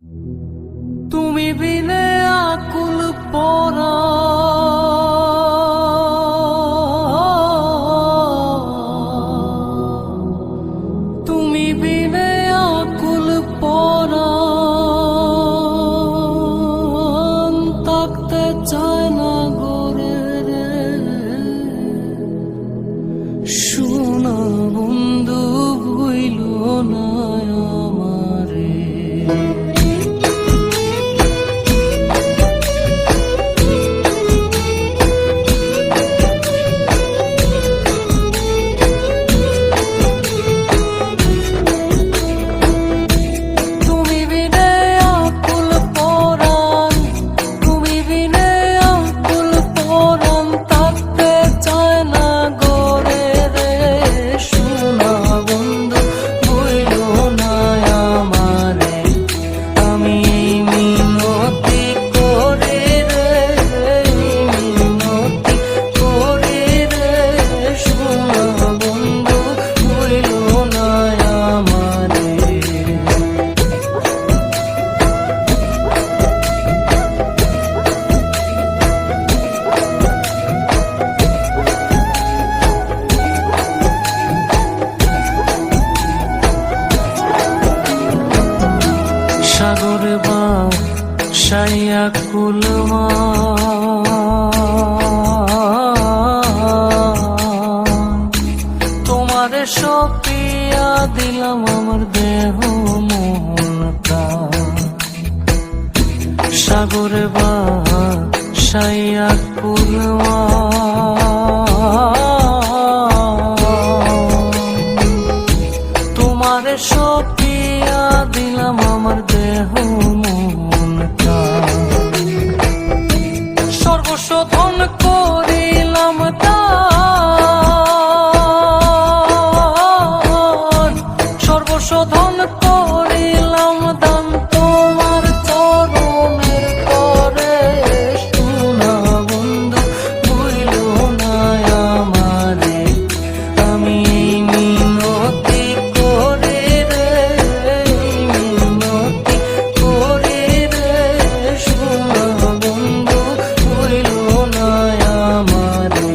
তুমি বিনে আকুল পরা তুমি বিনে আকুল পরা থাকতে চায় না গোরে রে শোনা বন্ধু ভুইল না আমারে সাগরে বা সাইয়া কুলমা তোমারে সপিয়া দিলাম আমার দেহ মন প্রাণ সাগরে বা সাইয়া কুলমা তোমারে সপিয়া দিলাম আমার দেহ মন প্রাণ সর্বস্ব ধন করিলাম দান সর্বস্ব ধন করিলাম দান তোমার চরণের করে শোনা বন্ধু ভুইল না আমারে আমি মিনতি করে রে মিনতি করে রে শোনা বন্ধু ভুইল না আমারে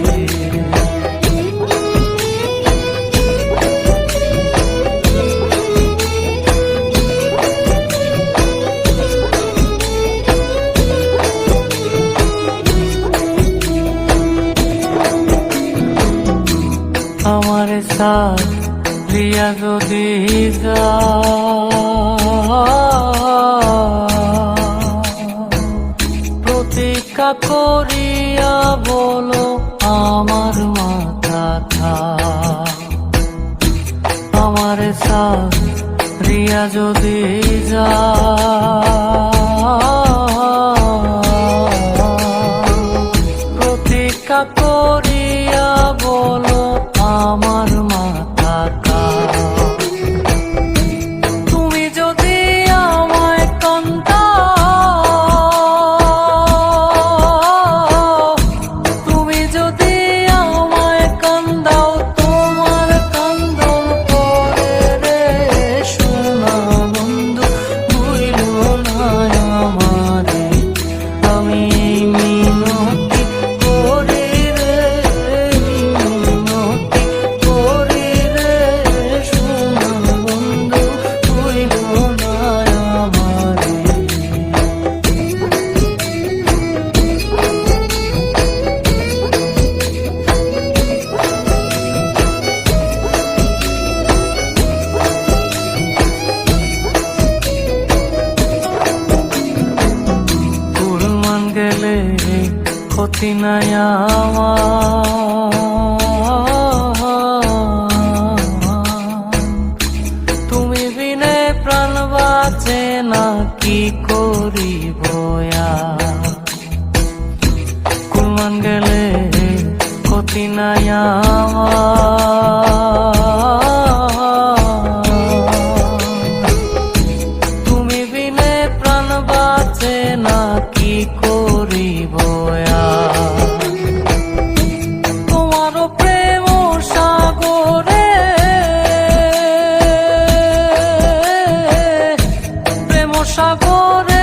আমার সাথিয়া যদি প্রতীক্ষা করিয়া বলো আমার মাথা থা আমার সাথিয়া যদি প্রতীক্ষা করিয়া বলো আমার মাথা তুমি যদি আমায় কান্দাও তুমি যদি আমায় কান্দাও তোমার কান্দন করে রে শোনা বন্ধু ভুইল না আমারে আমি মিনতি করে রে মিনতি করে রে শোনা বন্ধু ভুইল না আমারে কুরবান গেলে ক্ষতি নাই আমার তুমি বিনে প্রাণ বাঁচে না কি করিব কুরবান গেলে ক্ষতি নাই আমার তুমি বিনে প্রাণ বাঁচে না কি করিব তোমার প্রেম সাগরে প্রেম সাগরে